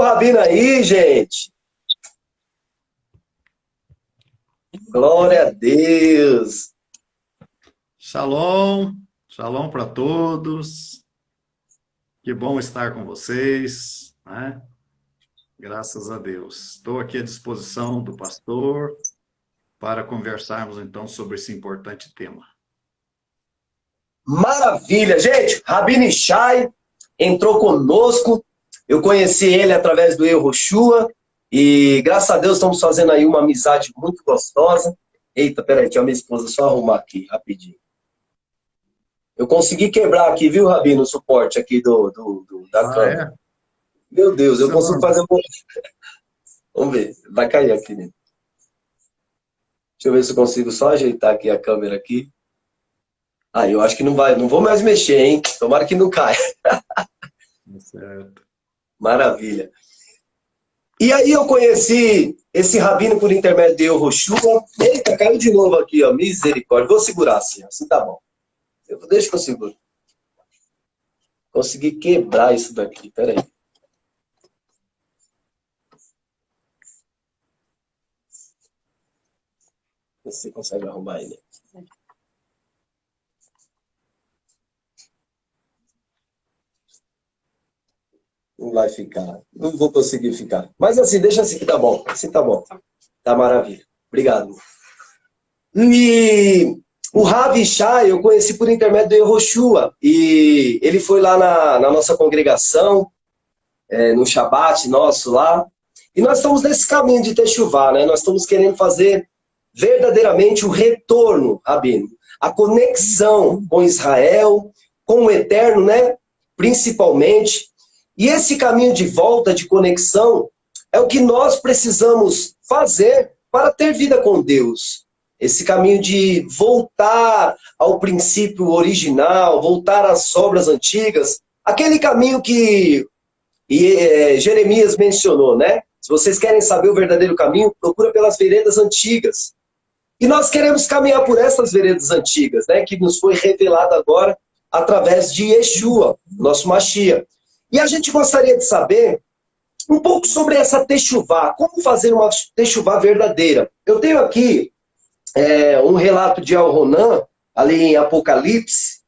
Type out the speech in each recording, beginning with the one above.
Rabino aí, gente. Glória a Deus. Shalom, shalom para todos. Que bom estar com vocês, né? Graças a Deus. Estou aqui à disposição do pastor para conversarmos então sobre esse importante tema. Maravilha, gente. Rabino Ishai entrou conosco. Eu conheci ele através do Yehoshua e graças a Deus estamos fazendo aí uma amizade muito gostosa. Eita, peraí, tinha minha esposa só arrumar aqui rapidinho. Eu consegui quebrar aqui, viu, Rabino, o suporte aqui da câmera. É? Meu Deus, eu Seu consigo nome? fazer um... Vamos ver, vai cair aqui, né? Deixa eu ver se eu consigo só ajeitar aqui a câmera aqui. Ah, eu acho que não vai, não vou mais mexer, hein? Tomara que não caia. Certo. Maravilha. E aí eu conheci esse rabino por intermédio de Yehoshua. Eita, caiu de novo aqui, ó. Misericórdia. Vou segurar assim, assim tá bom. Deixa que eu seguro. Consegui quebrar isso daqui, peraí. Vê se você consegue arrumar ele. Não vai ficar. Não vou conseguir ficar. Mas assim, deixa assim que tá bom. Assim tá bom. Tá maravilha. Obrigado. E o Ravi Shai eu conheci por intermédio do Yehoshua. E ele foi lá na nossa congregação, no Shabat nosso lá. E nós estamos nesse caminho de Teshuvá, né? Nós estamos querendo fazer verdadeiramente o retorno, Rabino. A conexão com Israel, com o Eterno, né? Principalmente. E esse caminho de volta, de conexão, é o que nós precisamos fazer para ter vida com Deus. Esse caminho de voltar ao princípio original, voltar às obras antigas, aquele caminho que Jeremias mencionou, né? Se vocês querem saber o verdadeiro caminho, procura pelas veredas antigas. E nós queremos caminhar por essas veredas antigas, né? Que nos foi revelado agora através de Yeshua, nosso Mashiach. E a gente gostaria de saber um pouco sobre essa techuvá, como fazer uma techuvá verdadeira. Eu tenho aqui um relato de Al-Ronan, ali em Apocalipse,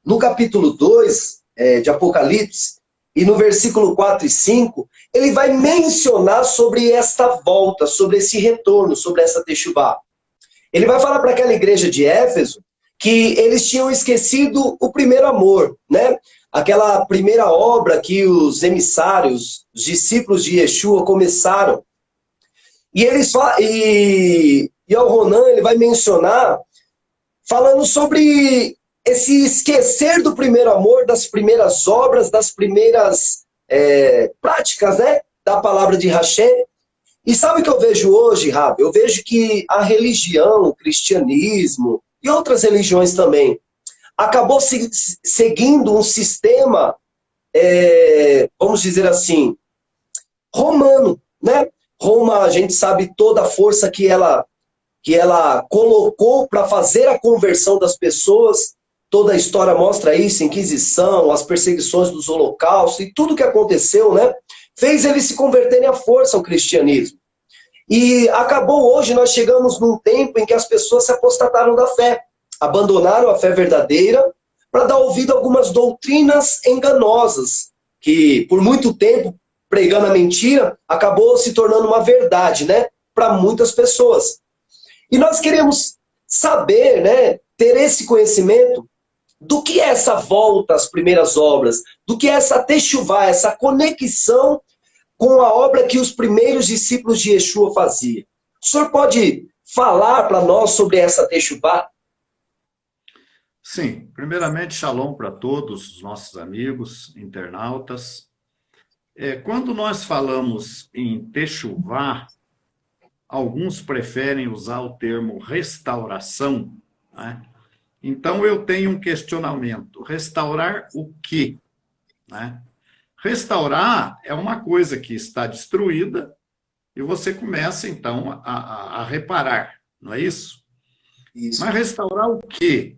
no capítulo 2 de Apocalipse, e no versículo 4 e 5, ele vai mencionar sobre esta volta, sobre esse retorno, sobre essa techuvá. Ele vai falar para aquela igreja de Éfeso que eles tinham esquecido o primeiro amor, né? Aquela primeira obra que os emissários, os discípulos de Yeshua começaram. E Al-Ronan, ele vai mencionar, falando sobre esse esquecer do primeiro amor, das primeiras obras, das primeiras práticas, né? Da palavra de Hashem. E sabe o que eu vejo hoje, Rabi? Eu vejo que a religião, o cristianismo e outras religiões também acabou seguindo um sistema, vamos dizer assim, romano, né? Roma, a gente sabe toda a força que ela colocou para fazer a conversão das pessoas. Toda a história mostra isso, Inquisição, as perseguições dos holocaustos e tudo que aconteceu, né? Fez eles se converterem à força ao cristianismo. E acabou hoje, nós chegamos num tempo em que as pessoas se apostataram da fé, abandonaram a fé verdadeira para dar ouvido a algumas doutrinas enganosas, que por muito tempo, pregando a mentira, acabou se tornando uma verdade, né? Para muitas pessoas. E nós queremos saber, né? Ter esse conhecimento do que é essa volta às primeiras obras, do que é essa techuvá, essa conexão com a obra que os primeiros discípulos de Yeshua faziam. O senhor pode falar para nós sobre essa techuvá? Sim, primeiramente, shalom para todos os nossos amigos, internautas. Quando nós falamos em techuvá, alguns preferem usar o termo restauração, né? Então, eu tenho um questionamento. Restaurar o quê? Né? Restaurar é uma coisa que está destruída e você começa, então, a reparar, não é isso? Isso. Mas restaurar o quê?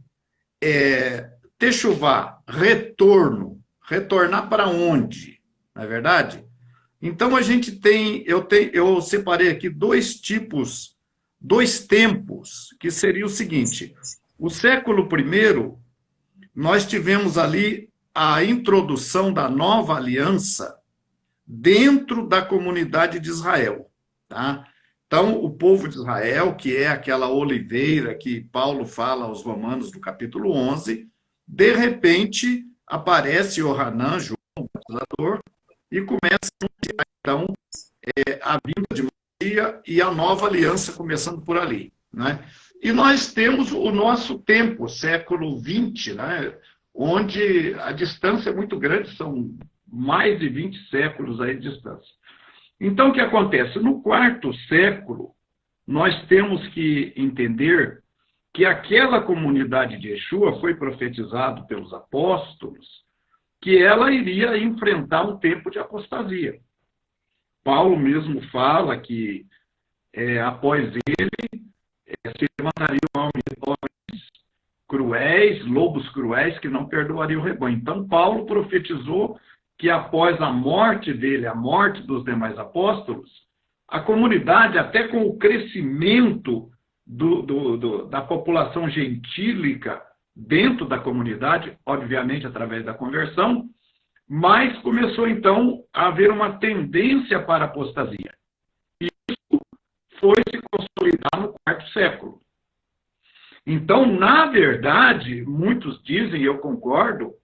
Techuvá, retorno. Retornar para onde? Não é verdade? Então, a gente eu separei aqui dois tipos, dois tempos, que seria o seguinte: o século I, nós tivemos ali a introdução da nova aliança dentro da comunidade de Israel, tá? Então, o povo de Israel, que é aquela oliveira que Paulo fala aos Romanos no capítulo 11, de repente aparece Yohanan, João o Batizador, e começa a anunciar, então, a vinda de Maria e a nova aliança começando por ali, né? E nós temos o nosso tempo, século XX, né? Onde a distância é muito grande, são mais de 20 séculos aí de distância. Então, o que acontece? No quarto século, nós temos que entender que aquela comunidade de Yeshua foi profetizado pelos apóstolos que ela iria enfrentar um tempo de apostasia. Paulo mesmo fala que após ele se levantariam homens cruéis, lobos cruéis, que não perdoariam o rebanho. Então, Paulo profetizou que após a morte dele, a morte dos demais apóstolos, a comunidade, até com o crescimento da população gentílica dentro da comunidade, obviamente através da conversão, mas começou então a haver uma tendência para a apostasia. E isso foi se consolidar no quarto século. Então, na verdade, muitos dizem, e eu concordo,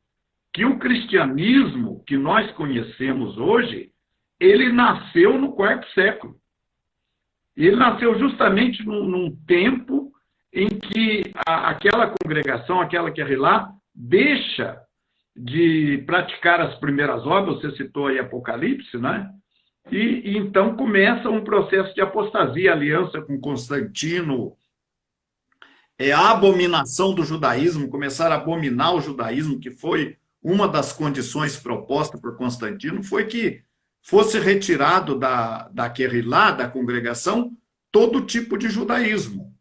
que o cristianismo que nós conhecemos hoje, ele nasceu no quarto século. Ele nasceu justamente num tempo em que aquela congregação, aquela que é lá, deixa de praticar as primeiras obras, você citou aí Apocalipse, né? E então começa um processo de apostasia, aliança com Constantino, a abominação do judaísmo, começar a abominar o judaísmo, que foi uma das condições propostas por Constantino, foi que fosse retirado da Querrilá, da congregação, todo tipo de judaísmo.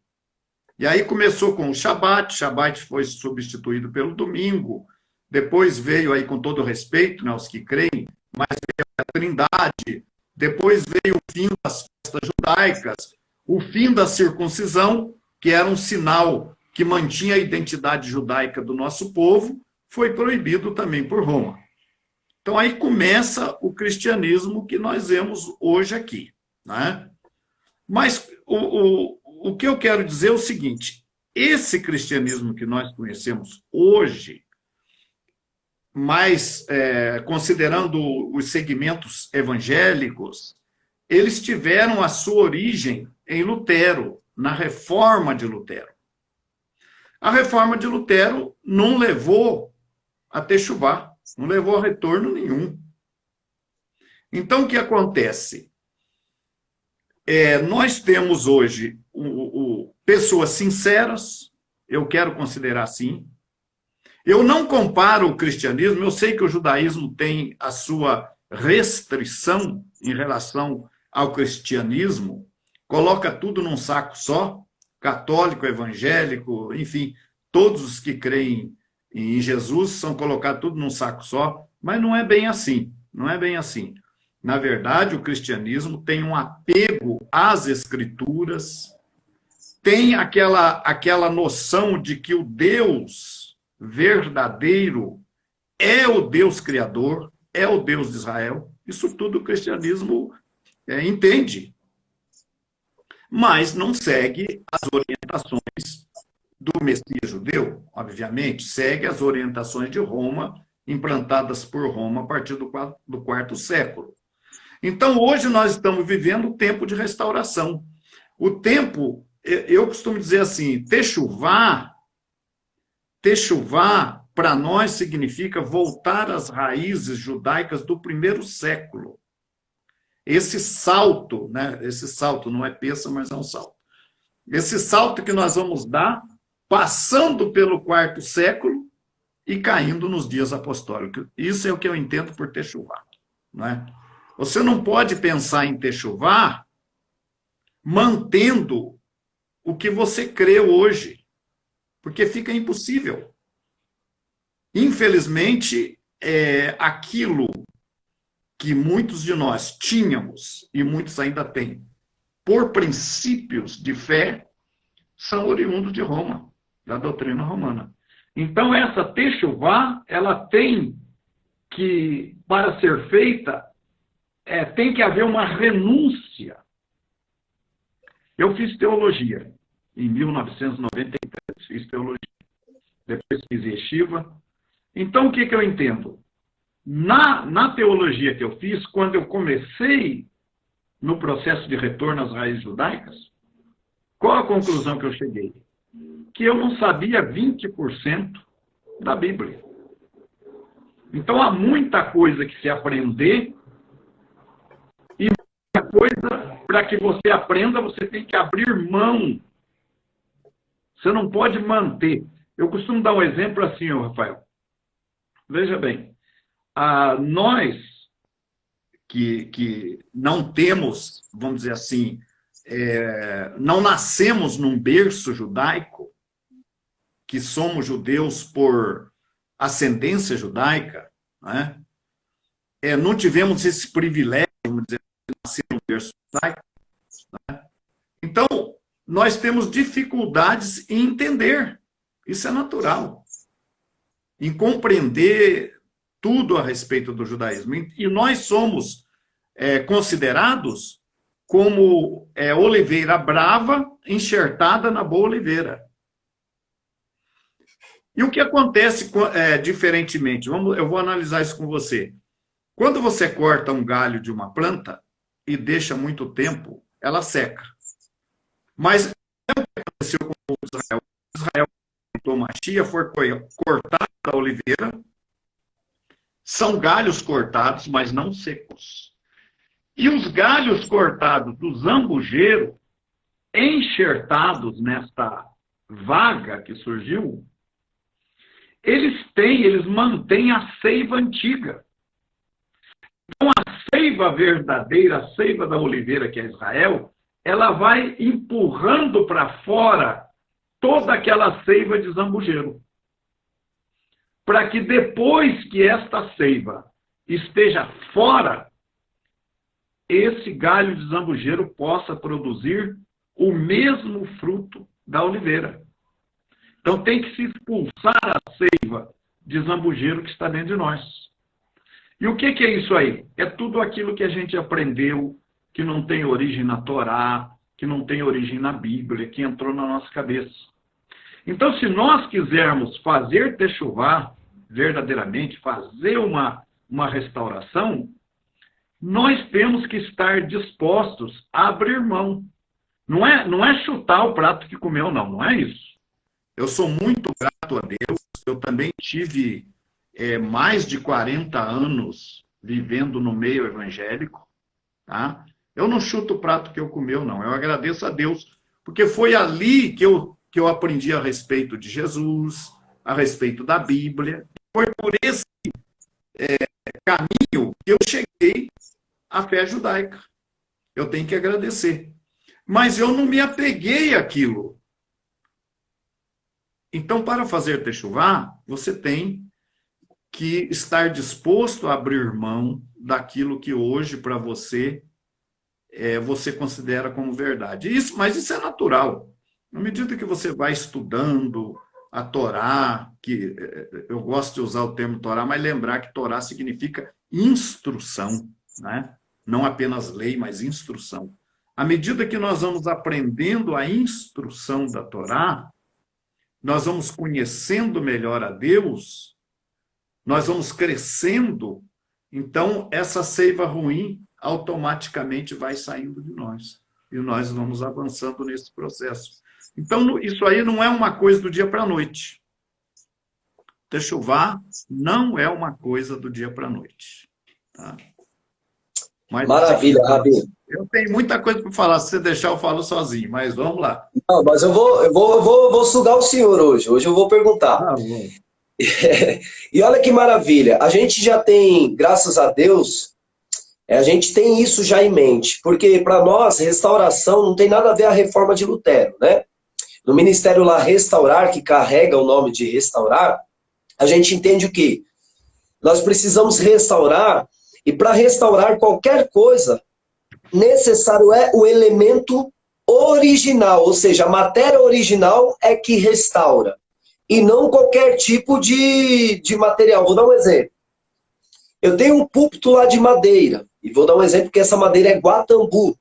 E aí começou com o Shabat foi substituído pelo domingo, depois veio aí, com todo respeito, né, os que creem, mas veio a Trindade, depois veio o fim das festas judaicas, o fim da circuncisão, que era um sinal que mantinha a identidade judaica do nosso povo, foi proibido também por Roma. Então aí começa o cristianismo que nós vemos hoje aqui, né? Mas o que eu quero dizer é o seguinte: esse cristianismo que nós conhecemos hoje, mas considerando os segmentos evangélicos, eles tiveram a sua origem em Lutero, na reforma de Lutero. A reforma de Lutero não levou a Techuvá, não levou a retorno nenhum. Então, o que acontece? Nós temos hoje pessoas sinceras, eu quero considerar assim. Eu não comparo o cristianismo, eu sei que o judaísmo tem a sua restrição em relação ao cristianismo, coloca tudo num saco só, católico, evangélico, enfim, todos os que creem em Jesus são colocados tudo num saco só, mas não é bem assim, não é bem assim. Na verdade, o cristianismo tem um apego às escrituras, tem aquela noção de que o Deus verdadeiro é o Deus criador, é o Deus de Israel. Isso tudo o cristianismo entende. Mas não segue as orientações do Messias judeu, obviamente, segue as orientações de Roma, implantadas por Roma a partir do quarto século. Então, hoje nós estamos vivendo o tempo de restauração. O tempo, eu costumo dizer assim, Techuvá, para nós, significa voltar às raízes judaicas do primeiro século. Esse salto, né? Esse salto não é pêssego, mas é um salto. Esse salto que nós vamos dar, passando pelo quarto século e caindo nos dias apostólicos. Isso é o que eu entendo por Techuvá, né? Você não pode pensar em Techuvá mantendo o que você crê hoje, porque fica impossível. Infelizmente, aquilo que muitos de nós tínhamos, e muitos ainda têm, por princípios de fé, são oriundos de Roma, da doutrina romana. Então, essa techuvá, ela tem que, para ser feita, tem que haver uma renúncia. Eu fiz teologia em 1993, fiz teologia. Depois fiz yeshiva. Então, o que eu entendo? Na teologia que eu fiz, quando eu comecei no processo de retorno às raízes judaicas, qual a conclusão que eu cheguei? Que eu não sabia 20% da Bíblia. Então, há muita coisa que se aprender, e muita coisa, para que você aprenda, você tem que abrir mão. Você não pode manter. Eu costumo dar um exemplo assim, Rafael. Veja bem, nós que não temos, vamos dizer assim, não nascemos num berço judaico, que somos judeus por ascendência judaica, né? Não tivemos esse privilégio, vamos dizer, de nascer num berço judaico, né? Então, nós temos dificuldades em entender. Isso é natural. Em compreender tudo a respeito do judaísmo. E nós somos considerados como oliveira brava enxertada na boa oliveira. E o que acontece diferentemente? Eu vou analisar isso com você. Quando você corta um galho de uma planta e deixa muito tempo, ela seca. Mas o que aconteceu com o povo de Israel? Israel Machia foi cortada da oliveira, são galhos cortados, mas não secos. E os galhos cortados do zambujeiro, enxertados nesta vaga que surgiu, eles mantêm a seiva antiga. Então, a seiva verdadeira, a seiva da oliveira, que é Israel, ela vai empurrando para fora toda aquela seiva de zambujeiro. Para que depois que esta seiva esteja fora, esse galho de zambujeiro possa produzir o mesmo fruto da oliveira. Então tem que se expulsar a seiva de zambujeiro que está dentro de nós. E o que é isso aí? É tudo aquilo que a gente aprendeu, que não tem origem na Torá, que não tem origem na Bíblia, que entrou na nossa cabeça. Então, se nós quisermos fazer techuvá, verdadeiramente, fazer uma restauração, nós temos que estar dispostos a abrir mão. Não é chutar o prato que comeu, não é isso. Eu sou muito grato a Deus, eu também tive mais de 40 anos vivendo no meio evangélico, tá? Eu não chuto o prato que eu comeu, não. Eu agradeço a Deus, porque foi ali que eu aprendi a respeito de Jesus, a respeito da Bíblia. Foi por esse caminho que eu cheguei à fé judaica. Eu tenho que agradecer. Mas eu não me apeguei àquilo. Então, para fazer techuvá, você tem que estar disposto a abrir mão daquilo que hoje, para você, você considera como verdade. Mas isso é natural. Na medida que você vai estudando a Torá, que eu gosto de usar o termo Torá, mas lembrar que Torá significa instrução, né? Não apenas lei, mas instrução. À medida que nós vamos aprendendo a instrução da Torá, nós vamos conhecendo melhor a Deus, nós vamos crescendo, então essa seiva ruim automaticamente vai saindo de nós. E nós vamos avançando nesse processo. Então, isso aí não é uma coisa do dia para a noite. Techuvá não é uma coisa do dia para a noite. Tá? Mas, maravilha, Rabi. Eu tenho muita coisa para falar. Se você deixar, eu falo sozinho. Mas vamos lá. Não, mas eu vou sugar o senhor hoje. Hoje eu vou perguntar. E olha que maravilha. A gente já tem, graças a Deus, a gente tem isso já em mente. Porque para nós, restauração não tem nada a ver a reforma de Lutero, né? No ministério lá, Restaurar, que carrega o nome de restaurar, a gente entende o quê? Nós precisamos restaurar E para restaurar qualquer coisa, necessário é o elemento original, ou seja, a matéria original é que restaura, e não qualquer tipo de material. Vou dar um exemplo. Eu tenho um púlpito lá de madeira, e vou dar um exemplo que essa madeira é guatambu.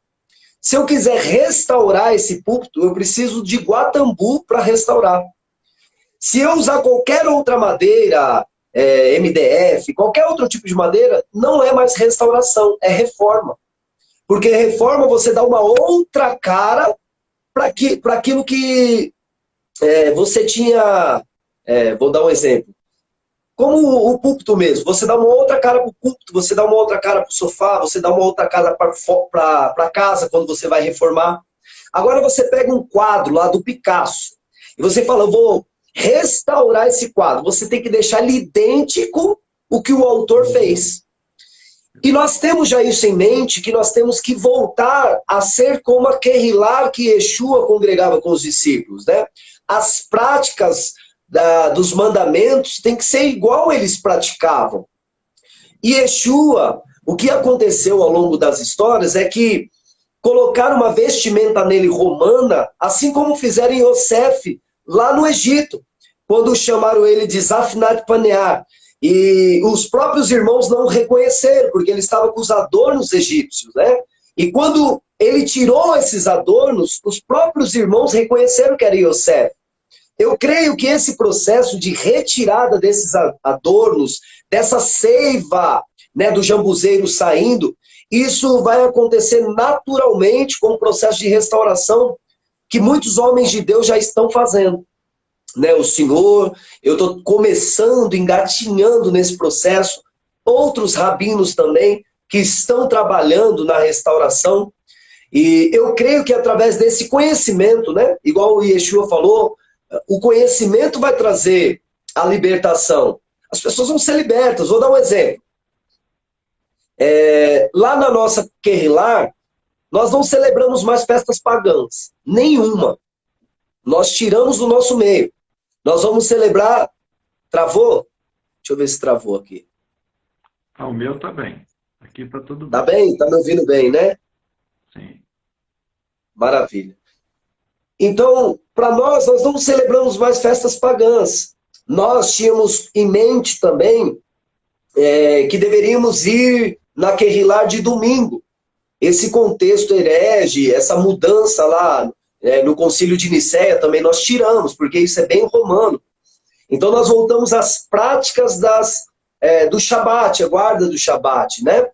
Se eu quiser restaurar esse púlpito, eu preciso de guatambu para restaurar. Se eu usar qualquer outra madeira, MDF, qualquer outro tipo de madeira, não é mais restauração, é reforma. Porque reforma você dá uma outra cara para aquilo que você tinha. Vou dar um exemplo. Como o púlpito mesmo, você dá uma outra cara para o púlpito, você dá uma outra cara para o sofá, você dá uma outra cara para a casa quando você vai reformar. Agora você pega um quadro lá do Picasso e você fala, eu vou restaurar esse quadro. Você tem que deixar ele idêntico o que o autor fez. E nós temos já isso em mente, que nós temos que voltar a ser como a Kehillah que Yeshua congregava com os discípulos, né? As práticas dos mandamentos têm que ser igual eles praticavam. E Yeshua, o que aconteceu ao longo das histórias é que colocaram uma vestimenta nele romana, assim como fizeram em Yosef, lá no Egito, quando chamaram ele de Zafnat Paneah. E os próprios irmãos não o reconheceram, porque ele estava com os adornos egípcios, né? E quando ele tirou esses adornos, os próprios irmãos reconheceram que era Yosef. Eu creio que esse processo de retirada desses adornos, dessa seiva, né, do jambuzeiro saindo, isso vai acontecer naturalmente com o processo de restauração que muitos homens de Deus já estão fazendo. Né, o Senhor, eu estou começando, engatinhando nesse processo, outros rabinos também que estão trabalhando na restauração, e eu creio que através desse conhecimento, né, igual o Yeshua falou, o conhecimento vai trazer a libertação. As pessoas vão ser libertas. Vou dar um exemplo. Lá na nossa Kehillah, nós não celebramos mais festas pagãs. Nenhuma. Nós tiramos do nosso meio. Nós vamos celebrar... Travou? Deixa eu ver se travou aqui. O meu tá bem. Aqui tá tudo bem. Tá bem? Tá me ouvindo bem, né? Sim. Maravilha. Então, para nós não celebramos mais festas pagãs. Nós tínhamos em mente também que deveríamos ir na Kehillah de domingo. Esse contexto herege, essa mudança lá no Concílio de Nicéia também nós tiramos, porque isso é bem romano. Então nós voltamos às práticas do Shabat, a guarda do Shabat, né?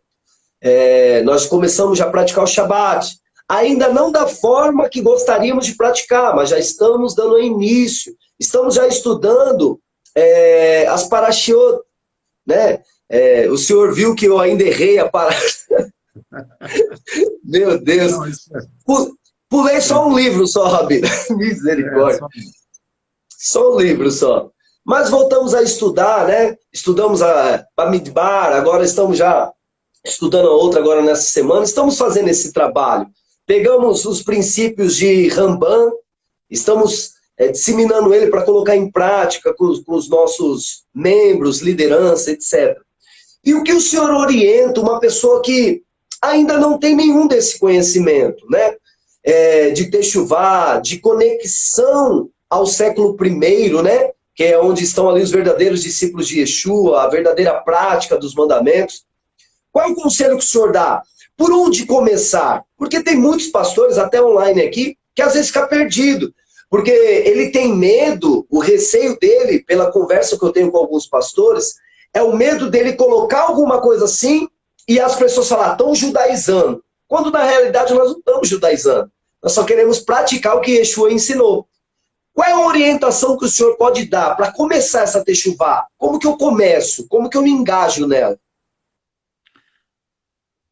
Nós começamos já a praticar o Shabat. Ainda não da forma que gostaríamos de praticar, mas já estamos dando início. Estamos já estudando as parashiot, né? O senhor viu que eu ainda errei a parashiot. Meu Deus. Não, pulei só um livro só, Rabino. Misericórdia. Só um livro só. Mas voltamos a estudar, né? Estudamos a Bamidbar, agora estamos já estudando a outra agora nessa semana. Estamos fazendo esse trabalho. Pegamos os princípios de Ramban, estamos disseminando ele para colocar em prática com os nossos membros, liderança, etc. E o que o senhor orienta uma pessoa que ainda não tem nenhum desse conhecimento, né? De Techuvá, de conexão ao século I, né? Que é onde estão ali os verdadeiros discípulos de Yeshua, a verdadeira prática dos mandamentos. Qual é o conselho que o senhor dá? Por onde começar? Porque tem muitos pastores, até online aqui, que às vezes fica perdido. Porque ele tem medo, o receio dele, pela conversa que eu tenho com alguns pastores, é o medo dele colocar alguma coisa assim e as pessoas falar, estão judaizando. Quando na realidade nós não estamos judaizando. Nós só queremos praticar o que Yeshua ensinou. Qual é a orientação que o senhor pode dar para começar essa techuvá? Como que eu começo? Como que eu me engajo nela?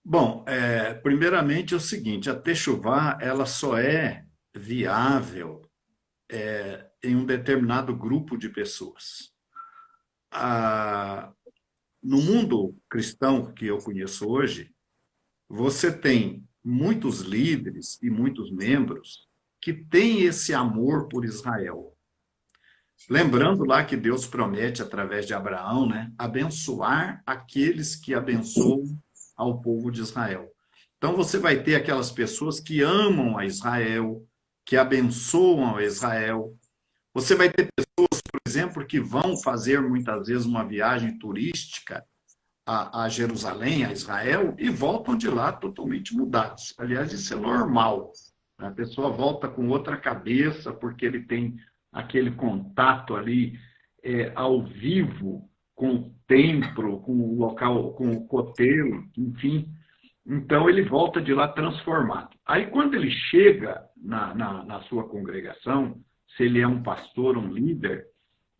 Bom, primeiramente é o seguinte, a techuvá, ela só é viável em um determinado grupo de pessoas. No mundo cristão que eu conheço hoje, você tem muitos líderes e muitos membros que têm esse amor por Israel. Lembrando lá que Deus promete, através de Abraão, né, abençoar aqueles que abençoam ao povo de Israel. Então você vai ter aquelas pessoas que amam a Israel, que abençoam a Israel. Você vai ter pessoas, por exemplo, que vão fazer muitas vezes uma viagem turística a Jerusalém, a Israel, e voltam de lá totalmente mudados. Aliás, isso é normal. A pessoa volta com outra cabeça, porque ele tem aquele contato ali ao vivo com o templo, com o local, com o cotelo, enfim. Então, ele volta de lá transformado. Aí, quando ele chega na sua congregação, se ele é um pastor, um líder,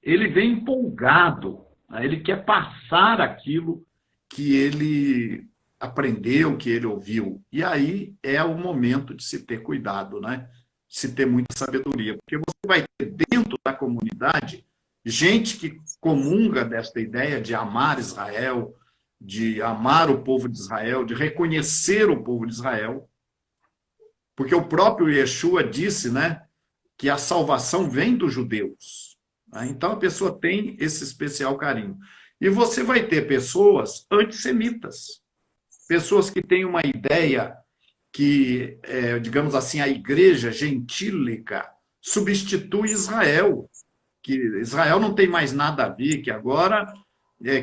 ele vem empolgado, né? Ele quer passar aquilo que ele aprendeu, que ele ouviu. E aí é o momento de se ter cuidado, né? De se ter muita sabedoria, porque você vai ter dentro da comunidade gente que comunga desta ideia de amar Israel, de amar o povo de Israel, de reconhecer o povo de Israel, porque o próprio Yeshua disse, né, que a salvação vem dos judeus. Né? Então a pessoa tem esse especial carinho. E você vai ter pessoas antissemitas, pessoas que têm uma ideia que, digamos assim, a igreja gentílica substitui Israel, que Israel não tem mais nada a ver, que agora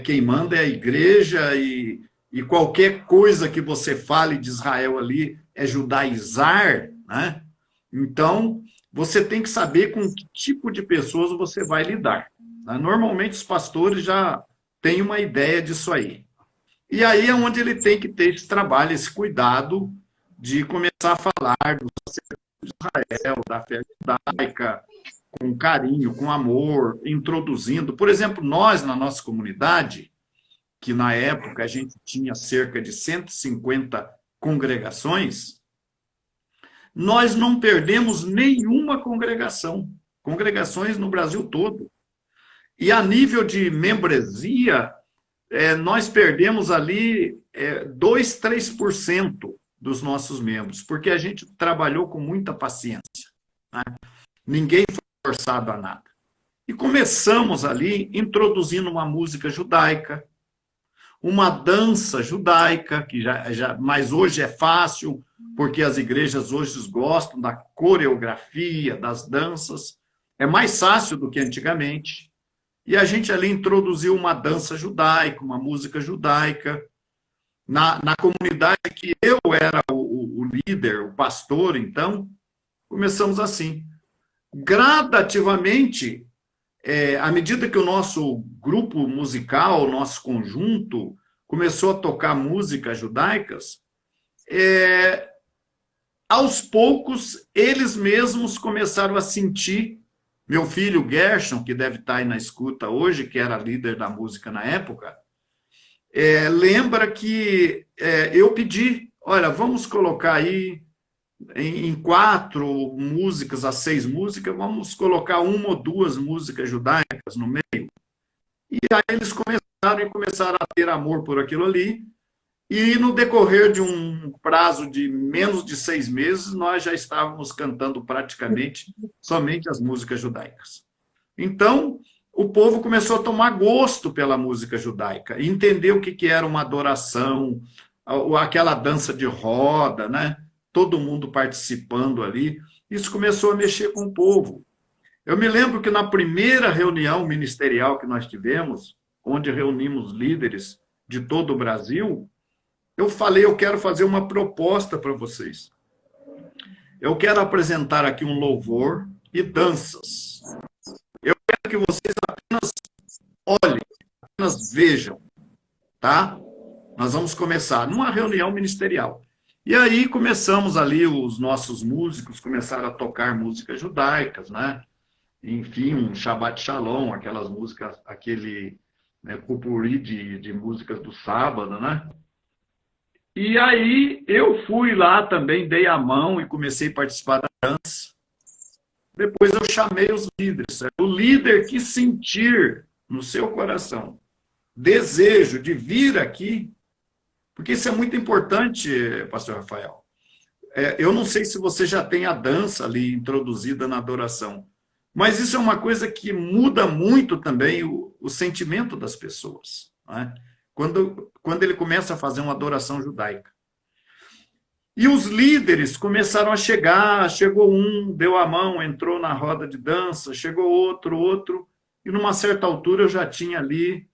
quem manda é a igreja e qualquer coisa que você fale de Israel ali é judaizar, né? Então, você tem que saber com que tipo de pessoas você vai lidar. Né? Normalmente, os pastores já têm uma ideia disso aí. E aí é onde ele tem que ter esse trabalho, esse cuidado de começar a falar do sacerdote de Israel, da fé judaica, com carinho, com amor, introduzindo. Por exemplo, nós, na nossa comunidade, que na época a gente tinha cerca de 150 congregações, nós não perdemos nenhuma congregação, congregações no Brasil todo. E a nível de membresia, nós perdemos ali 2, 3% dos nossos membros, porque a gente trabalhou com muita paciência. Né? Ninguém foi forçado a nada. E começamos ali introduzindo uma música judaica, uma dança judaica, que mas hoje é fácil, porque as igrejas hoje gostam da coreografia, das danças. É mais fácil do que antigamente. E a gente ali introduziu uma dança judaica, uma música judaica. Na comunidade que eu era o líder, o pastor, então, começamos assim. Gradativamente, à medida que o nosso grupo musical, o nosso conjunto, começou a tocar músicas judaicas, aos poucos, eles mesmos começaram a sentir. Meu filho Gershon, que deve estar aí na escuta hoje, que era líder da música na época, lembra que eu pedi, olha, vamos colocar aí em 4 músicas a 6 músicas, vamos colocar 1 ou 2 músicas judaicas no meio. E aí eles começaram a ter amor por aquilo ali, e no decorrer de um prazo de menos de 6 meses, nós já estávamos cantando praticamente somente as músicas judaicas. Então, o povo começou a tomar gosto pela música judaica, entender o que era uma adoração, aquela dança de roda, né? Todo mundo participando ali. Isso começou a mexer com o povo. Eu me lembro que na primeira reunião ministerial que nós tivemos, onde reunimos líderes de todo o Brasil, eu falei, eu quero fazer uma proposta para vocês. Eu quero apresentar aqui um louvor e danças. Eu quero que vocês apenas olhem, apenas vejam, tá? Nós vamos começar numa reunião ministerial. E aí começamos ali, os nossos músicos começaram a tocar músicas judaicas, né? Enfim, um Shabbat Shalom, aquelas músicas, aquele popurrí de músicas do sábado, né? E aí eu fui lá também, dei a mão e comecei a participar da dança. Depois eu chamei os líderes, certo? O líder que sentir no seu coração desejo de vir aqui, porque isso é muito importante, pastor Rafael. Eu não sei se você já tem a dança ali introduzida na adoração, Mas isso é uma coisa que muda muito também o sentimento das pessoas, não é? Quando ele começa a fazer uma adoração judaica. E os líderes começaram a chegar, chegou um, deu a mão, entrou na roda de dança, chegou outro, e numa certa altura eu já tinha ali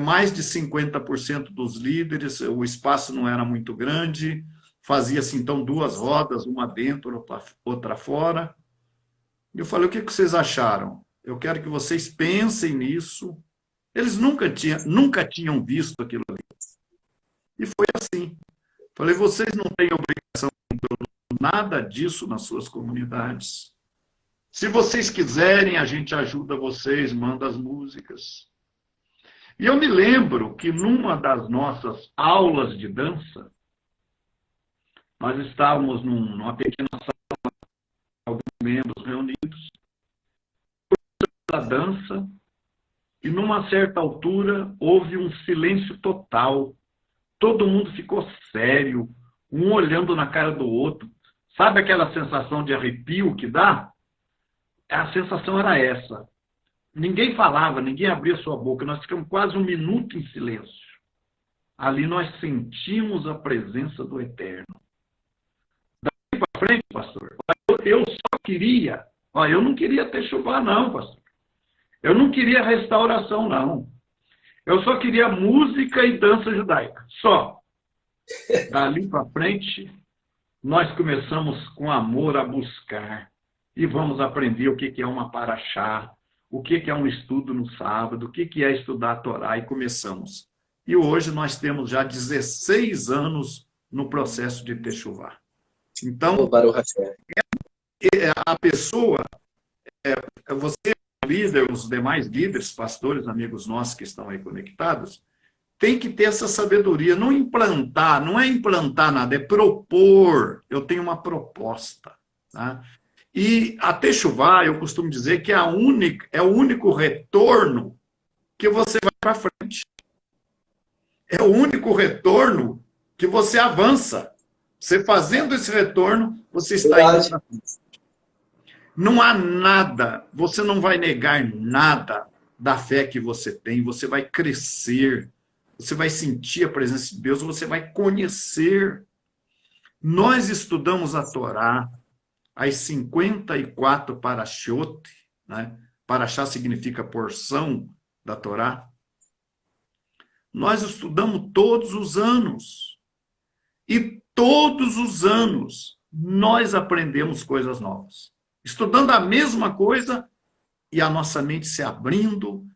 mais de 50% dos líderes, o espaço não era muito grande, fazia-se então duas rodas, uma dentro, outra fora. E eu falei, o que vocês acharam? Eu quero que vocês pensem nisso. Eles nunca tinham visto aquilo ali. E foi assim. Falei, vocês não têm obrigação de introduzir nada disso nas suas comunidades. Se vocês quiserem, a gente ajuda vocês, manda as músicas. E eu me lembro que numa das nossas aulas de dança, nós estávamos numa pequena sala, alguns membros reunidos, da dança, e numa certa altura houve um silêncio total. Todo mundo ficou sério, um olhando na cara do outro. Sabe aquela sensação de arrepio que dá? A sensação era essa. Ninguém falava, ninguém abria sua boca. Nós ficamos quase um minuto em silêncio. Ali nós sentimos a presença do Eterno. Daí para frente, pastor, eu só queria... eu não queria ter chuva, não, pastor. Eu não queria restauração, não. Eu só queria música e dança judaica. Só. Dali para frente, nós começamos com amor a buscar. E vamos aprender o que é uma paraxá, o que é um estudo no sábado, o que é estudar a Torá, e começamos. E hoje nós temos já 16 anos no processo de Techuvá. Então, a pessoa, você, líder, os demais líderes, pastores, amigos nossos que estão aí conectados, tem que ter essa sabedoria, não é implantar nada, é propor. Eu tenho uma proposta, tá? E a Techuvá, eu costumo dizer que é o único retorno que você vai para frente. É o único retorno que você avança. Você fazendo esse retorno, você está indo para frente. Não há nada, você não vai negar nada da fé que você tem, você vai crescer, você vai sentir a presença de Deus, você vai conhecer. Nós estudamos a Torá, as 54 parashot, né? Parashá significa porção da Torá. Nós estudamos todos os anos. E todos os anos nós aprendemos coisas novas. Estudando a mesma coisa e a nossa mente se abrindo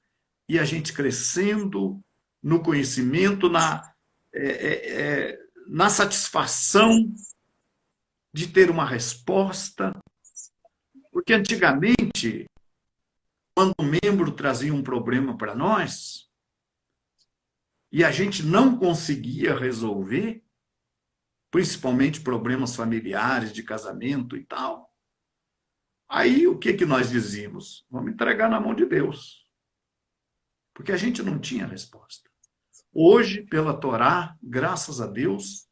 e a gente crescendo no conhecimento, na satisfação de ter uma resposta. Porque antigamente, quando um membro trazia um problema para nós e a gente não conseguia resolver, principalmente problemas familiares, de casamento e tal, aí o que nós dizíamos? Vamos entregar na mão de Deus. Porque a gente não tinha resposta. Hoje, pela Torá, graças a Deus,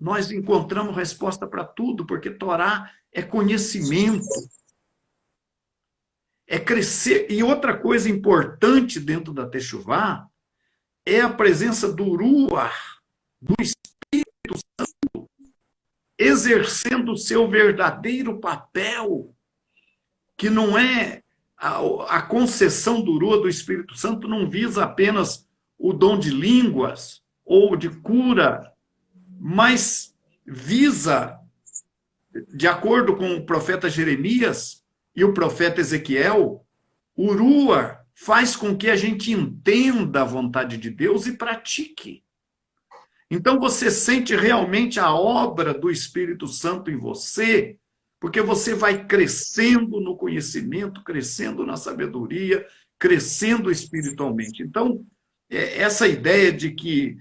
nós encontramos resposta para tudo, porque Torá é conhecimento, é crescer. E outra coisa importante dentro da Techuvá é a presença do Ruach, do Espírito Santo, exercendo o seu verdadeiro papel, que não é a concessão do Ruach do Espírito Santo, não visa apenas o dom de línguas ou de cura, mas visa, de acordo com o profeta Jeremias e o profeta Ezequiel, o Ruach faz com que a gente entenda a vontade de Deus e pratique. Então você sente realmente a obra do Espírito Santo em você, porque você vai crescendo no conhecimento, crescendo na sabedoria, crescendo espiritualmente. Então, essa ideia de que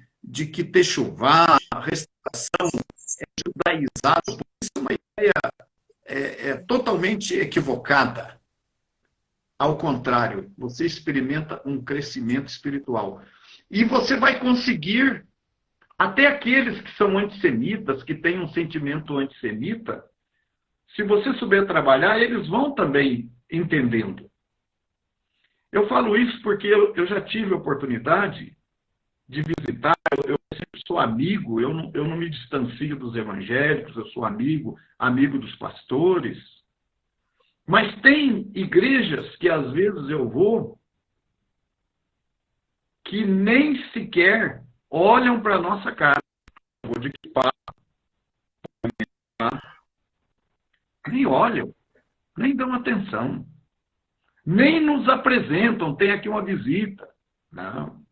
Techuvá, a restauração, é judaizado, isso é uma ideia totalmente equivocada. Ao contrário, você experimenta um crescimento espiritual. E você vai conseguir, até aqueles que são antissemitas, que têm um sentimento antissemita, se você souber trabalhar, eles vão também entendendo. Eu falo isso porque eu já tive a oportunidade de visitar, eu sempre sou amigo, eu não me distancio dos evangélicos, eu sou amigo dos pastores, mas tem igrejas que às vezes eu vou que nem sequer olham para a nossa cara. Eu vou de equipar, nem olham, nem dão atenção, nem nos apresentam, tem aqui uma visita. Não.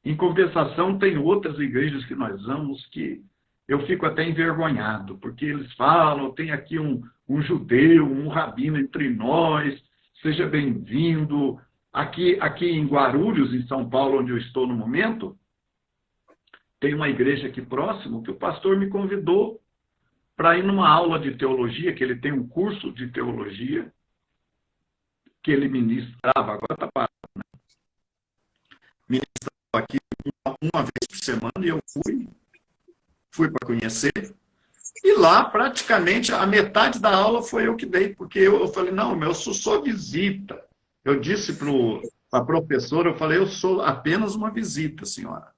Em compensação, tem outras igrejas que nós vamos que eu fico até envergonhado, porque eles falam, tem aqui um judeu, um rabino entre nós, seja bem-vindo. Aqui em Guarulhos, em São Paulo, onde eu estou no momento, tem uma igreja aqui próximo que o pastor me convidou para ir numa aula de teologia, que ele tem um curso de teologia que ele ministrava, agora está parado, né? Ministrava aqui uma vez por semana e eu fui para conhecer. E lá, praticamente, a metade da aula foi eu que dei, porque eu falei, não, eu sou só visita. Eu disse para a professora, eu falei, eu sou apenas uma visita, senhora.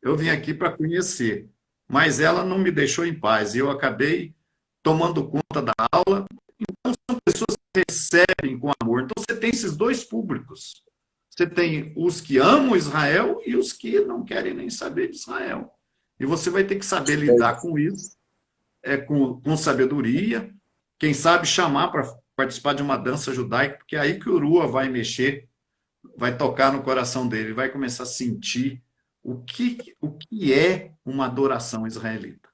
Eu vim aqui para conhecer. Mas ela não me deixou em paz. E eu acabei tomando conta da aula. Então, são pessoas que recebem com amor. Então, você tem esses dois públicos. Você tem os que amam Israel e os que não querem nem saber de Israel. E você vai ter que saber lidar com isso, com sabedoria. Quem sabe chamar para participar de uma dança judaica, porque é aí que o Urua vai mexer, vai tocar no coração dele, vai começar a sentir o que é uma adoração israelita.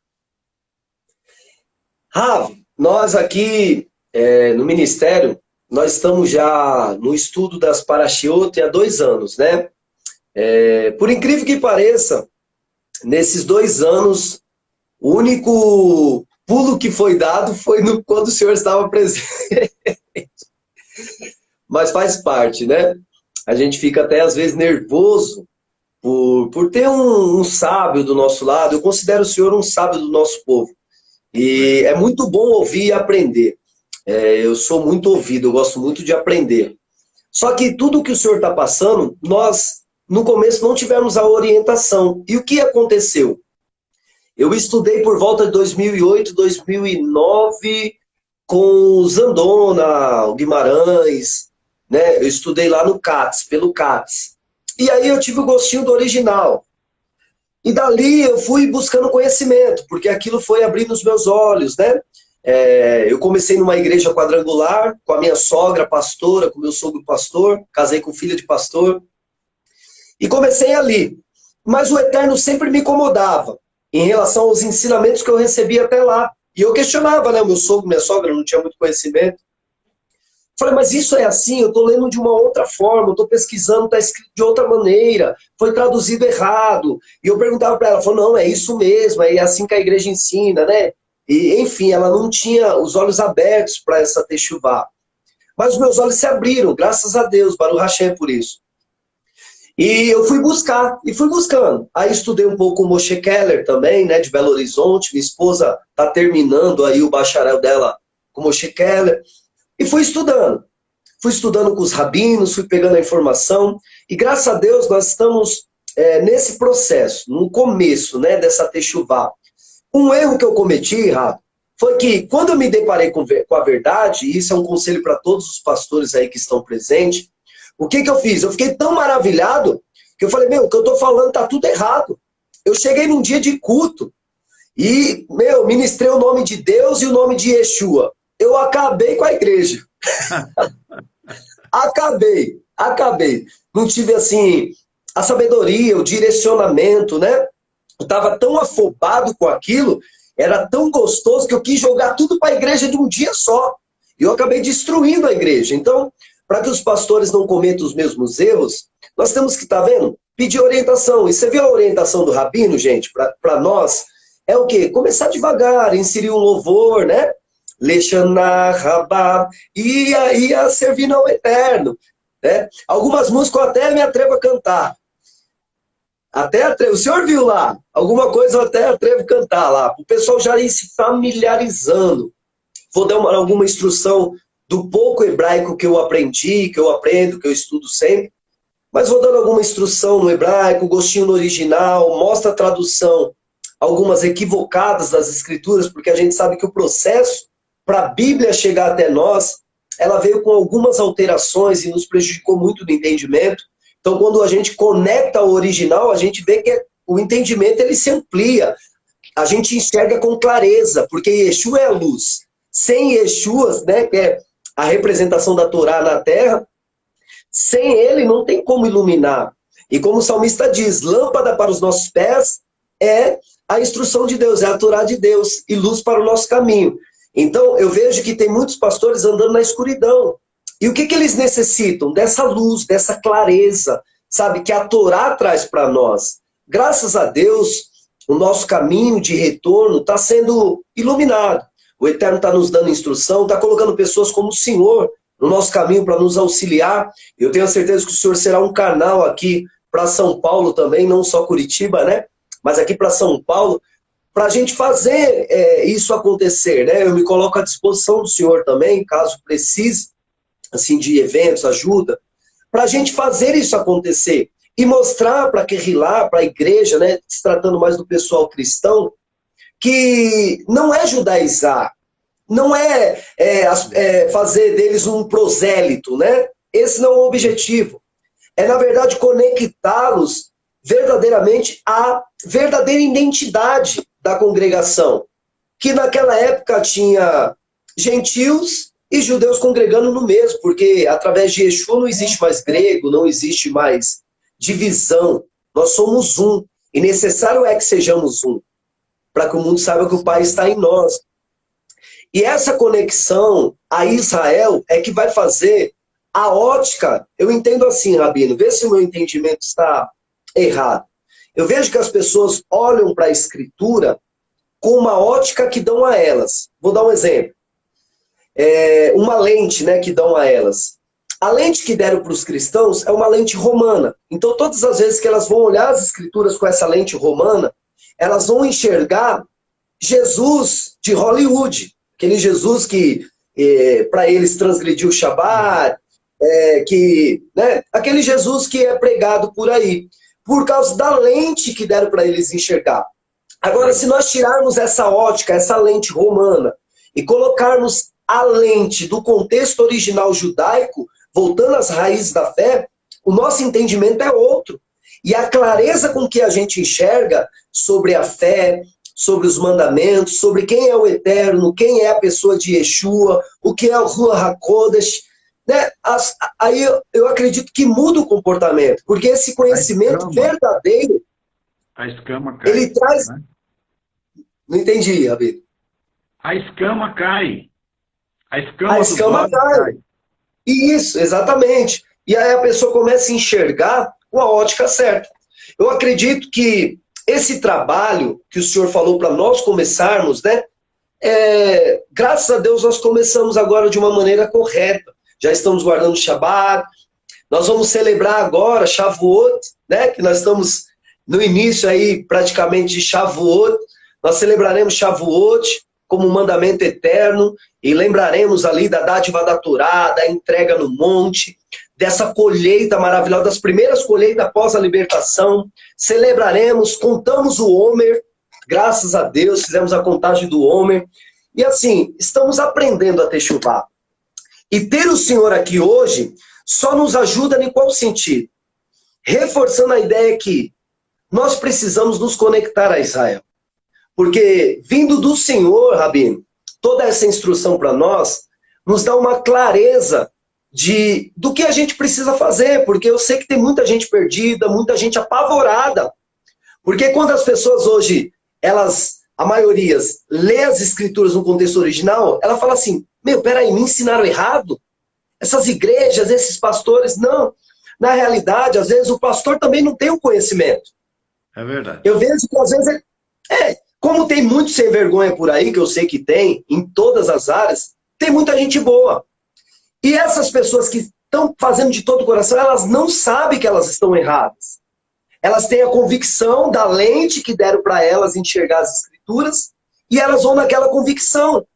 Rav, nós aqui no Ministério, nós estamos já no estudo das Parashiot há 2 anos, né? Por incrível que pareça, nesses 2 anos, o único pulo que foi dado foi quando o senhor estava presente. Mas faz parte, né? A gente fica até às vezes nervoso por ter um sábio do nosso lado. Eu considero o senhor um sábio do nosso povo. E é muito bom ouvir e aprender. Eu sou muito ouvido, eu gosto muito de aprender. Só que tudo que o senhor está passando, nós, no começo, não tivemos a orientação. E o que aconteceu? Eu estudei por volta de 2008, 2009, com o Zandona, o Guimarães, né? Eu estudei lá no CATS, pelo CATS. E aí eu tive o gostinho do original. E dali eu fui buscando conhecimento, porque aquilo foi abrindo os meus olhos, né? Eu comecei numa igreja quadrangular, com a minha sogra pastora, com meu sogro pastor, casei com filha de pastor, e comecei ali. Mas o Eterno sempre me incomodava em relação aos ensinamentos que eu recebia até lá. E eu questionava, né? Meu sogro, minha sogra não tinha muito conhecimento. Falei, mas isso é assim, eu estou lendo de uma outra forma, eu estou pesquisando, está escrito de outra maneira, foi traduzido errado. E eu perguntava para ela, falou, não, é isso mesmo, é assim que a igreja ensina, né? E, enfim, ela não tinha os olhos abertos para essa techuvá. Mas os meus olhos se abriram, graças a Deus, Baruch Hashem por isso. E eu fui buscar, e fui buscando. Aí estudei um pouco o Moshe Keller também, né, de Belo Horizonte. Minha esposa está terminando aí o bacharel dela com o Moshe Keller. E fui estudando. Fui estudando com os rabinos, fui pegando a informação. E graças a Deus nós estamos nesse processo, no começo, né, dessa techuvá. Um erro que eu cometi, Rafa, foi que quando eu me deparei com a verdade, e isso é um conselho para todos os pastores aí que estão presentes, o que eu fiz? Eu fiquei tão maravilhado que eu falei, o que eu estou falando está tudo errado. Eu cheguei num dia de culto e, ministrei o nome de Deus e o nome de Yeshua. Eu acabei com a igreja. Acabei. Não tive, assim, a sabedoria, o direcionamento, né? Eu estava tão afobado com aquilo, era tão gostoso que eu quis jogar tudo para a igreja de um dia só. E eu acabei destruindo a igreja. Então, para que os pastores não cometam os mesmos erros, nós temos que, tá vendo? Pedir orientação. E você viu a orientação do rabino, gente? Para nós, é o quê? Começar devagar, inserir um louvor, né? Lechaná, Rabá, e aí a servir ao Eterno. Né? Algumas músicas eu até me atrevo a cantar. O senhor viu lá? Alguma coisa eu até atrevo a cantar lá. O pessoal já ir se familiarizando. Vou dar alguma instrução do pouco hebraico que eu aprendi, que eu aprendo, que eu estudo sempre, mas vou dando alguma instrução no hebraico, gostinho no original, mostra a tradução, algumas equivocadas das escrituras, porque a gente sabe que o processo para a Bíblia chegar até nós, ela veio com algumas alterações e nos prejudicou muito no entendimento. Então, quando a gente conecta ao original, a gente vê que o entendimento ele se amplia. A gente enxerga com clareza, porque Yeshua é a luz. Sem Yeshua, né, que é a representação da Torá na terra, sem ele não tem como iluminar. E como o salmista diz, lâmpada para os nossos pés é a instrução de Deus, é a Torá de Deus, e luz para o nosso caminho. Então, eu vejo que tem muitos pastores andando na escuridão. E o que eles necessitam? Dessa luz, dessa clareza, sabe, que a Torá traz para nós. Graças a Deus, o nosso caminho de retorno está sendo iluminado. O Eterno está nos dando instrução, está colocando pessoas como o Senhor no nosso caminho para nos auxiliar. Eu tenho a certeza que o Senhor será um canal aqui para São Paulo também, não só Curitiba, né? Mas aqui para São Paulo, para a gente fazer isso acontecer, né? Eu me coloco à disposição do Senhor também, caso precise, assim, de eventos, ajuda, para a gente fazer isso acontecer e mostrar para Querrilá, para a igreja, né? Se tratando mais do pessoal cristão, que não é judaizar, não fazer deles um prosélito, né? Esse não é o objetivo. É, na verdade, conectá-los verdadeiramente à verdadeira identidade da congregação, que naquela época tinha gentios e judeus congregando no mesmo, porque através de Yeshua não existe mais grego, não existe mais divisão. Nós somos um, e necessário é que sejamos um, para que o mundo saiba que o Pai está em nós. E essa conexão a Israel é que vai fazer a ótica. Eu entendo assim, Rabino, vê se o meu entendimento está errado. Eu vejo que as pessoas olham para a Escritura com uma ótica que dão a elas. Vou dar um exemplo. Uma lente, né, que dão a elas. A lente que deram para os cristãos é uma lente romana. Então, todas as vezes que elas vão olhar as Escrituras com essa lente romana, elas vão enxergar Jesus de Hollywood. Aquele Jesus que, para eles, transgrediu o Shabat, né, aquele Jesus que é pregado por aí, por causa da lente que deram para eles enxergar. Agora, se nós tirarmos essa ótica, essa lente romana, e colocarmos a lente do contexto original judaico, voltando às raízes da fé, o nosso entendimento é outro. E a clareza com que a gente enxerga sobre a fé, sobre os mandamentos, sobre quem é o Eterno, quem é a pessoa de Yeshua, o que é o Ruach HaKodesh, né? Aí eu acredito que muda o comportamento, porque esse conhecimento verdadeiro, a escama cai, ele traz... né? Não entendi, Rabino. A escama cai. A escama cai. Isso, exatamente. E aí a pessoa começa a enxergar com a ótica certa. Eu acredito que esse trabalho que o senhor falou para nós começarmos, né? Graças a Deus nós começamos agora de uma maneira correta. Já estamos guardando o Shabat. Nós vamos celebrar agora Shavuot, né? Que nós estamos no início aí praticamente de Shavuot. Nós celebraremos Shavuot como um mandamento eterno e lembraremos ali da dádiva da Torá, da entrega no monte, dessa colheita maravilhosa, das primeiras colheitas após a libertação. Celebraremos, contamos o Homer, graças a Deus, fizemos a contagem do Homer. E assim, estamos aprendendo a techuvá. E ter o Senhor aqui hoje só nos ajuda em qual sentido? Reforçando a ideia que nós precisamos nos conectar a Israel. Porque vindo do Senhor, Rabino, toda essa instrução para nós, nos dá uma clareza do que a gente precisa fazer, porque eu sei que tem muita gente perdida, muita gente apavorada. Porque quando as pessoas hoje, a maioria, lê as escrituras no contexto original, ela fala assim, peraí, me ensinaram errado? Essas igrejas, esses pastores, não. Na realidade, às vezes o pastor também não tem o conhecimento. É verdade. Eu vejo que às vezes como tem muito sem vergonha por aí, que eu sei que tem, em todas as áreas, tem muita gente boa. E essas pessoas que estão fazendo de todo o coração, elas não sabem que elas estão erradas. Elas têm a convicção da lente que deram para elas enxergar as escrituras, e elas vão naquela convicção.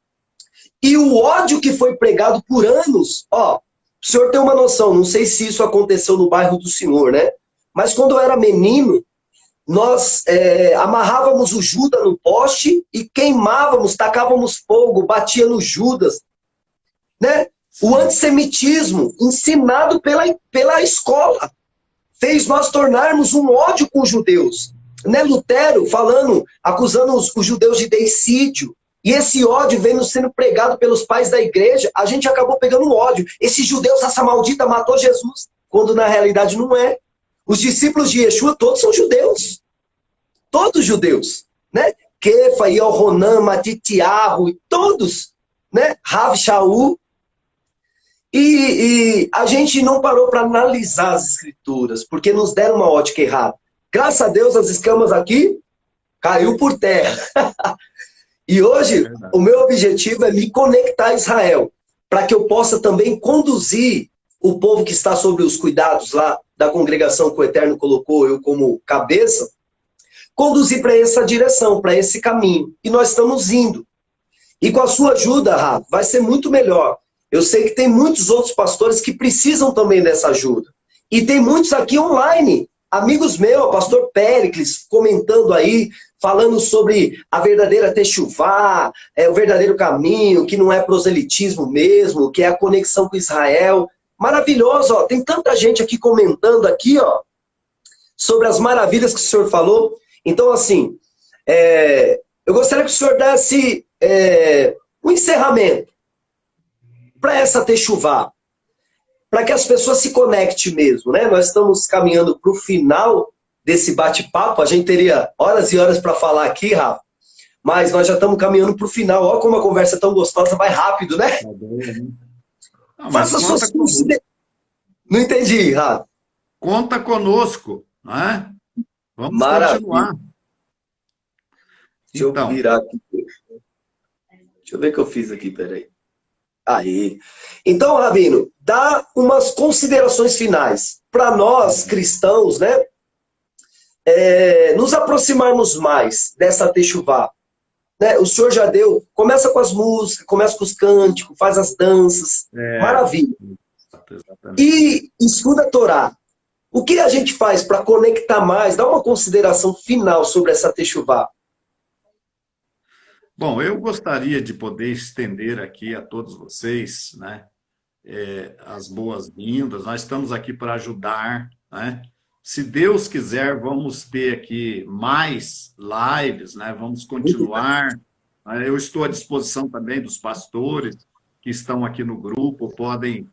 E o ódio que foi pregado por anos, ó, o senhor tem uma noção, não sei se isso aconteceu no bairro do senhor, né? Mas quando eu era menino, nós amarrávamos o Judas no poste e queimávamos, tacávamos fogo, batia no Judas, né? O antissemitismo ensinado pela escola fez nós tornarmos um ódio com os judeus. Né? Lutero falando, acusando os judeus de deicídio. E esse ódio vem sendo pregado pelos pais da igreja. A gente acabou pegando ódio. Esses judeus, essa maldita matou Jesus. Quando na realidade não é. Os discípulos de Yeshua todos são judeus. Todos judeus. Né? Kefa, Yohanan, Matitiahu, todos. Né? Rav Shaul. E a gente não parou para analisar as escrituras, porque nos deram uma ótica errada. Graças a Deus, as escamas aqui caiu por terra. E hoje, o meu objetivo é me conectar a Israel, para que eu possa também conduzir o povo que está sob os cuidados lá da congregação que o Eterno colocou, eu como cabeça, conduzir para essa direção, para esse caminho. E nós estamos indo. E com a sua ajuda, Rafa, vai ser muito melhor. Eu sei que tem muitos outros pastores que precisam também dessa ajuda. E tem muitos aqui online, amigos meus, pastor Péricles, comentando aí, falando sobre a verdadeira techuvá, o verdadeiro caminho, que não é proselitismo mesmo, que é a conexão com Israel. Maravilhoso, ó. Tem tanta gente aqui comentando aqui, ó, sobre as maravilhas que o senhor falou. Então, assim, eu gostaria que o senhor desse um encerramento para essa techuvá, para que as pessoas se conectem mesmo, né? Nós estamos caminhando para o final desse bate-papo, a gente teria horas e horas para falar aqui, Rafa, mas nós já estamos caminhando para o final. Olha como a conversa é tão gostosa, vai rápido, né? Não, Faça suas considerações. Não entendi, Rafa. Conta conosco, não é? Vamos continuar. Deixa eu virar aqui. Deixa eu ver o que eu fiz aqui, peraí. Aí. Então, Rabino, dá umas considerações finais para nós, cristãos, né? Nos aproximarmos mais dessa techuvá. Né? O senhor já deu, começa com as músicas, começa com os cânticos, faz as danças, maravilha. Exatamente. E estuda a Torá. O que a gente faz para conectar mais? Dá uma consideração final sobre essa techuvá. Bom, eu gostaria de poder estender aqui a todos vocês, né, as boas-vindas. Nós estamos aqui para ajudar, né? Se Deus quiser, vamos ter aqui mais lives, né? Vamos continuar. Eu estou à disposição também dos pastores que estão aqui no grupo, podem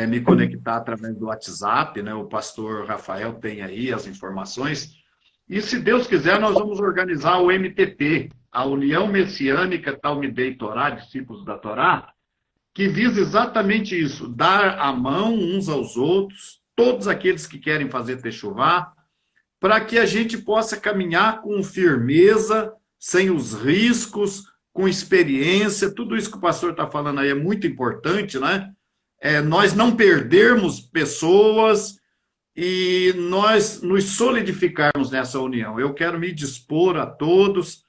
me conectar através do WhatsApp, né? O pastor Rafael tem aí as informações. E se Deus quiser, nós vamos organizar o MTT, a União Messiânica Talmidei Torá, Discípulos da Torá, que visa exatamente isso, dar a mão uns aos outros, todos aqueles que querem fazer techuvá, para que a gente possa caminhar com firmeza, sem os riscos, com experiência. Tudo isso que o pastor está falando aí é muito importante, né? Nós não perdermos pessoas e nós nos solidificarmos nessa união. Eu quero me dispor a todos,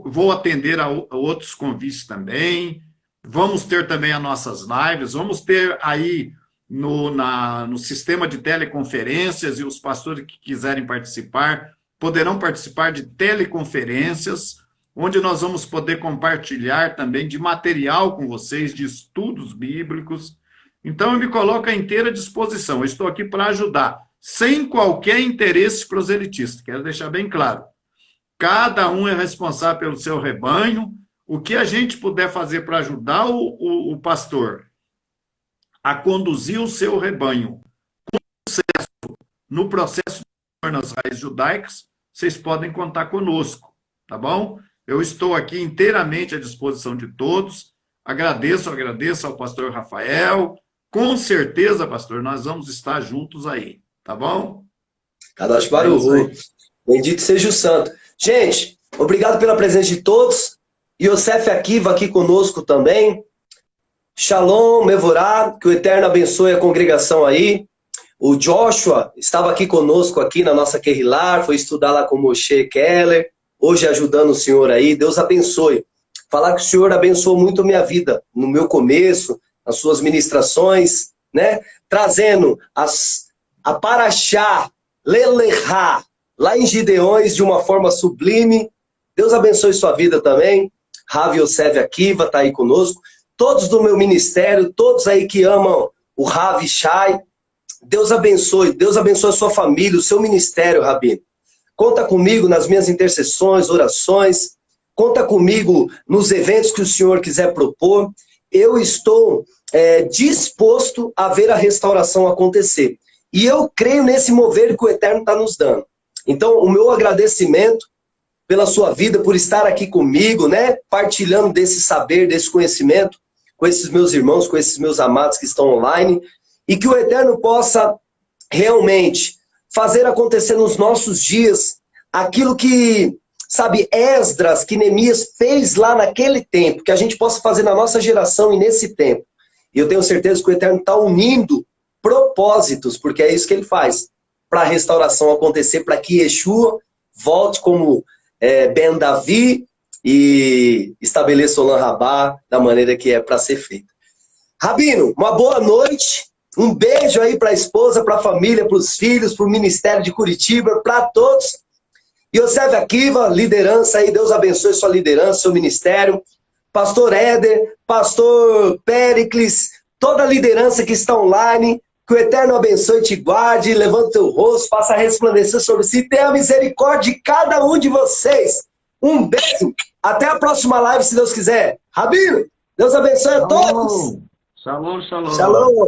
vou atender a outros convites também, vamos ter também as nossas lives, vamos ter aí no sistema de teleconferências, e os pastores que quiserem participar poderão participar de teleconferências, onde nós vamos poder compartilhar também de material com vocês, de estudos bíblicos. Então, eu me coloco à inteira disposição. Eu estou aqui para ajudar, sem qualquer interesse proselitista. Quero deixar bem claro. Cada um é responsável pelo seu rebanho. O que a gente puder fazer para ajudar o pastor a conduzir o seu rebanho com sucesso no processo nas raízes judaicas, vocês podem contar conosco, tá bom? Eu estou aqui inteiramente à disposição de todos. Agradeço ao pastor Rafael. Com certeza, pastor, nós vamos estar juntos aí, tá bom? Kadosh Baruch, bendito seja o santo. Gente, obrigado pela presença de todos. Yosef Akiva aqui conosco também. Shalom, Mevorá, que o Eterno abençoe a congregação aí. O Joshua estava aqui conosco aqui na nossa Kehilar, foi estudar lá com o Moshe Keller, hoje ajudando o senhor aí. Deus abençoe. falar que o Senhor abençoou muito a minha vida, no meu começo, nas suas ministrações, né? Trazendo a Paraxá, Lelechá, lá em Gideões, de uma forma sublime. Deus abençoe sua vida também. Rav Yosef Akiva está aí conosco. Todos do meu ministério, todos aí que amam o Rav Shai. Deus abençoe a sua família, o seu ministério, Rabino. Conta comigo nas minhas intercessões, orações. Conta comigo nos eventos que o Senhor quiser propor. Eu estou disposto a ver a restauração acontecer. E eu creio nesse mover que o Eterno está nos dando. Então, o meu agradecimento pela sua vida, por estar aqui comigo, né? Partilhando desse saber, desse conhecimento, com esses meus irmãos, com esses meus amados que estão online. E que o Eterno possa realmente fazer acontecer nos nossos dias aquilo que, sabe, Esdras, que Neemias fez lá naquele tempo, que a gente possa fazer na nossa geração e nesse tempo. E eu tenho certeza que o Eterno está unindo propósitos, porque é isso que ele faz, para a restauração acontecer, para que Yeshua volte como Ben Davi e estabeleça o Olam Rabá da maneira que é para ser feito. Rabino, uma boa noite, um beijo aí para a esposa, para a família, para os filhos, para o Ministério de Curitiba, para todos. Yosef Akiva, liderança aí, Deus abençoe sua liderança, seu ministério. Pastor Éder, Pastor Péricles, toda a liderança que está online, que o Eterno abençoe e te guarde, levanta o teu rosto, faça resplandecer sobre si, tenha misericórdia de cada um de vocês. Um beijo, até a próxima live, se Deus quiser. Rabino, Deus abençoe a todos. Shalom, shalom. Shalom.